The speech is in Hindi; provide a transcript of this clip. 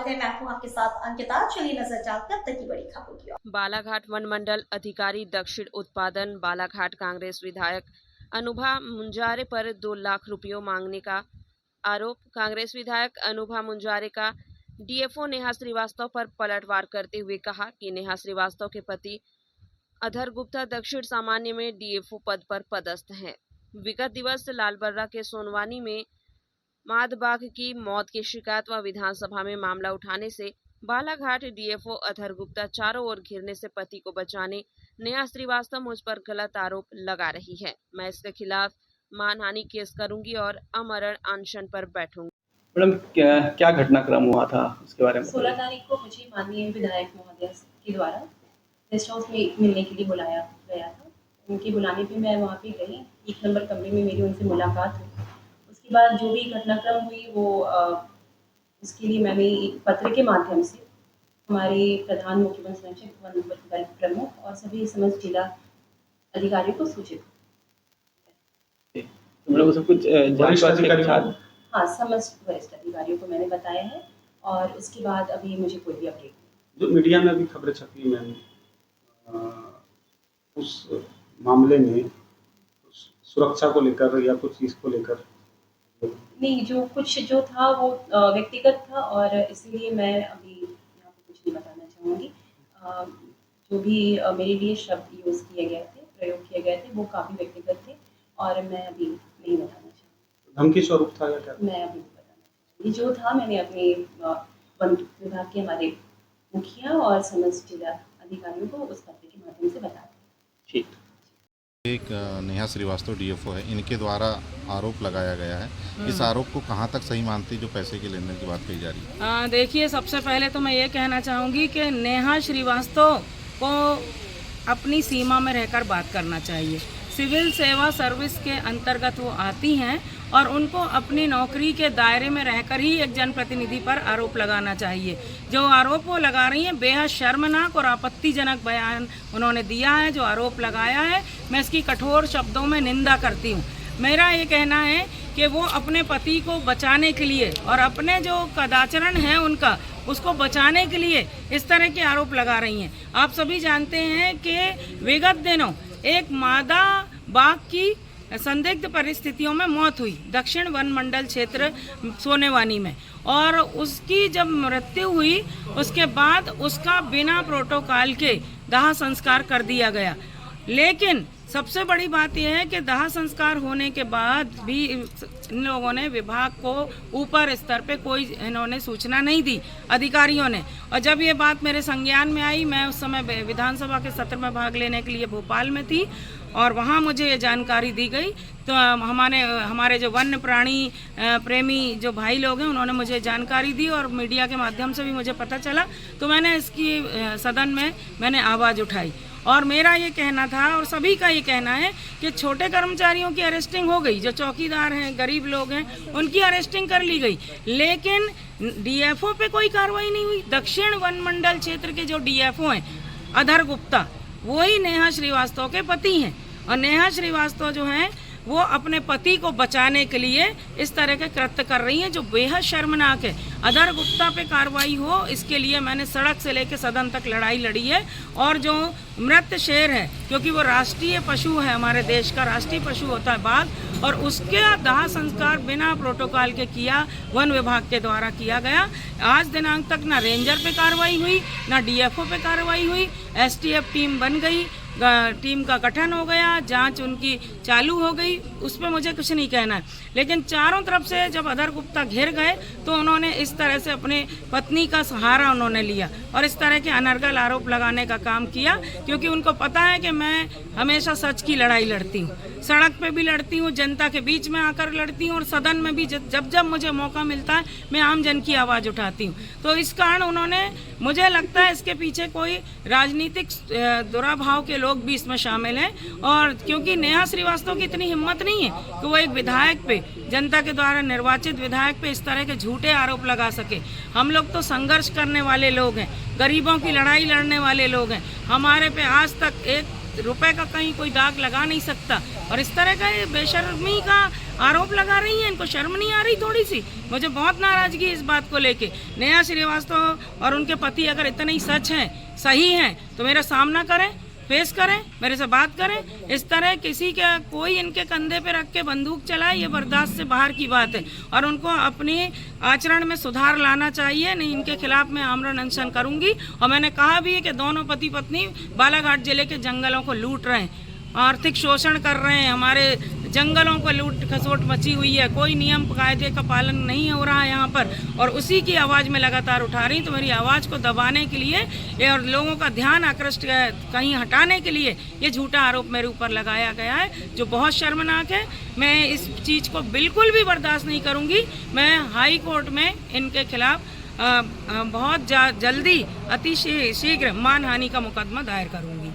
स्वागत है, मैं हूं आपके साथ अंकिता। चलिए नजर डालते हैं अब तक की बड़ी खबरों की ओर। बालाघाट वन मंडल अधिकारी दक्षिण उत्पादन बालाघाट कांग्रेस विधायक अनुभा मुंजारे पर 2 लाख रुपयों मांगने का आरोप। कांग्रेस विधायक अनुभा मुंजारे का डीएफओ नेहा श्रीवास्तव पर पलटवार करते हुए कहा कि नेहा श्रीवास्तव के पति अधर गुप्ता दक्षिण सामान्य में डीएफओ पद पर पदस्थ हैं। विगत दिवस लालबर्रा के सोनवानी में मादबाग की मौत की शिकायत व विधानसभा में मामला उठाने से बालाघाट डीएफओ अधर गुप्ता चारों ओर घिरने से पति को बचाने नेहा श्रीवास्तव मुझ पर गलत आरोप लगा रही है। मैं इसके खिलाफ मानहानि केस करूंगी और अमरण अनशन पर बैठूंगी। मैडम, क्या घटनाक्रम हुआ था उसके बारे में? 16 तारीख को मुझे माननीय विधायक महोदय के द्वारा गेस्ट हाउस में मिलने के लिए बुलाया गया था। उनके बुलाने पे मैं वहाँ पे गई। 1 नंबर कमरे में मेरी उनसे मुलाकात हुई। उसके बाद जो भी घटनाक्रम हुई वो उसके लिए मैंने एक पत्र के माध्यम से हमारे प्रधान मुख्य वन संरक्षक, वन बल प्रमुख और सभी समस्त जिला अधिकारियों को सूचित मैडम सब कुछ हाँ, समस्त वरिष्ठ अधिकारियों को मैंने बताया है। और उसके बाद अभी मुझे कोई भी अपडेट जो मीडिया में अभी खबरें छपी मैम, उस मामले में सुरक्षा को लेकर या कुछ चीज़ को लेकर नहीं, जो था वो व्यक्तिगत था और इसलिए मैं अभी यहाँ पे कुछ नहीं बताना चाहूँगी। जो भी मेरे लिए शब्द यूज़ किए गए थे, प्रयोग किए गए थे, वो काफ़ी व्यक्तिगत थे और मैं अभी नहीं बताना चाहूँगी। धमकी स्वरूप था या क्या? मैं अभी नहीं बताना चाहूँगी। जो था मैंने अपने वन विभाग के हमारे मुखिया और समस्त जिला अधिकारियों को उस पत्र के माध्यम से बता दिया। ठीक। एक नेहा श्रीवास्तव डीएफओ है, इनके द्वारा आरोप लगाया गया है। इस आरोप को कहां तक सही मानती जो पैसे के लेन देन की बात कही जा रही है? देखिए, सबसे पहले तो मैं ये कहना चाहूँगी कि नेहा श्रीवास्तव को अपनी सीमा में रहकर बात करना चाहिए। सिविल सेवा सर्विस के अंतर्गत वो आती हैं और उनको अपनी नौकरी के दायरे में रहकर ही एक जनप्रतिनिधि पर आरोप लगाना चाहिए। जो आरोप वो लगा रही हैं बेहद शर्मनाक और आपत्तिजनक बयान उन्होंने दिया है। जो आरोप लगाया है मैं इसकी कठोर शब्दों में निंदा करती हूँ। मेरा ये कहना है कि वो अपने पति को बचाने के लिए और अपने जो कदाचरण है उनका उसको बचाने के लिए इस तरह के आरोप लगा रही हैं। आप सभी जानते हैं कि विगत दिनों एक मादा बाघ की संदिग्ध परिस्थितियों में मौत हुई दक्षिण वन मंडल क्षेत्र सोनेवानी में, और उसकी जब मृत्यु हुई उसके बाद उसका बिना प्रोटोकॉल के दाह संस्कार कर दिया गया। लेकिन सबसे बड़ी बात यह है कि दाह संस्कार होने के बाद भी इन लोगों ने विभाग को ऊपर स्तर पे कोई इन्होंने सूचना नहीं दी अधिकारियों ने। और जब ये बात मेरे संज्ञान में आई, मैं उस समय विधानसभा के सत्र में भाग लेने के लिए भोपाल में थी और वहाँ मुझे ये जानकारी दी गई। तो हमारे जो वन्य प्राणी प्रेमी जो भाई लोग हैं उन्होंने मुझे जानकारी दी और मीडिया के माध्यम से भी मुझे पता चला। तो मैंने इसकी सदन में मैंने आवाज़ उठाई और मेरा ये कहना था और सभी का ये कहना है कि छोटे कर्मचारियों की अरेस्टिंग हो गई, जो चौकीदार हैं, गरीब लोग हैं, उनकी अरेस्टिंग कर ली गई, लेकिन डीएफओ पे कोई कार्रवाई नहीं हुई। दक्षिण वन मंडल क्षेत्र के जो डीएफओ हैं अधर गुप्ता, वही नेहा श्रीवास्तव के पति हैं और नेहा श्रीवास्तव जो हैं वो अपने पति को बचाने के लिए इस तरह के कृत्य कर रही हैं जो बेहद शर्मनाक है। अधर गुप्ता पे कार्रवाई हो इसके लिए मैंने सड़क से लेकर सदन तक लड़ाई लड़ी है। और जो मृत शेर है, क्योंकि वो राष्ट्रीय पशु है, हमारे देश का राष्ट्रीय पशु होता है बाघ, और उसके दाह संस्कार बिना प्रोटोकॉल के किया, वन विभाग के द्वारा किया गया। आज दिनांक तक ना रेंजर पे कार्रवाई हुई, ना डीएफओ पे कार्रवाई हुई। एसटीएफ टीम बन गई, टीम का गठन हो गया, जांच उनकी चालू हो गई, उस पर मुझे कुछ नहीं कहना है। लेकिन चारों तरफ से जब अधर गुप्ता घिर गए तो उन्होंने इस तरह से अपने पत्नी का सहारा उन्होंने लिया और इस तरह के अनर्गल आरोप लगाने का काम किया, क्योंकि उनको पता है कि मैं हमेशा सच की लड़ाई लड़ती हूँ। सड़क पे भी लड़ती हूँ, जनता के बीच में आकर लड़ती हूँ और सदन में भी जब जब मुझे मौका मिलता है मैं आम जन की आवाज़ उठाती हूँ। तो इस कारण उन्होंने, मुझे लगता है इसके पीछे कोई राजनीतिक दुराभाव के लोग भी इसमें शामिल हैं। और क्योंकि नेहा श्रीवास्तव की इतनी हिम्मत नहीं है कि वो एक विधायक पे, जनता के द्वारा निर्वाचित विधायक पे इस तरह के झूठे आरोप लगा सके। हम लोग तो संघर्ष करने वाले लोग हैं, गरीबों की लड़ाई लड़ने वाले लोग हैं। हमारे पे आज तक 1 रुपए का कहीं कोई दाग लगा नहीं सकता और इस तरह का ये बेशर्मी का आरोप लगा रही हैं। इनको शर्म नहीं आ रही थोड़ी सी? मुझे बहुत नाराजगी इस बात को लेके। नेहा श्रीवास्तव और उनके पति अगर इतने ही सच हैं, सही हैं, तो मेरा सामना करें, फेस करें, मेरे से बात करें। इस तरह किसी के कोई इनके कंधे पे रख के बंदूक चलाए, ये बर्दाश्त से बाहर की बात है और उनको अपने आचरण में सुधार लाना चाहिए। नहीं, इनके खिलाफ मैं आमरण अनशन करूंगी। और मैंने कहा भी है कि दोनों पति पत्नी बालाघाट जिले के जंगलों को लूट रहे हैं, आर्थिक शोषण कर रहे हैं, हमारे जंगलों को लूट खसोट मची हुई है, कोई नियम कायदे का पालन नहीं हो रहा है यहाँ पर, और उसी की आवाज़ में लगातार उठा रही। तो मेरी आवाज़ को दबाने के लिए और लोगों का ध्यान आकृष्ट कहीं हटाने के लिए ये झूठा आरोप मेरे ऊपर लगाया गया है, जो बहुत शर्मनाक है। मैं इस चीज़ को बिल्कुल भी बर्दाश्त नहीं करूँगी। मैं हाई कोर्ट में इनके खिलाफ बहुत जल्दी अति शीघ्र मानहानि का मुकदमा दायर करूँगी।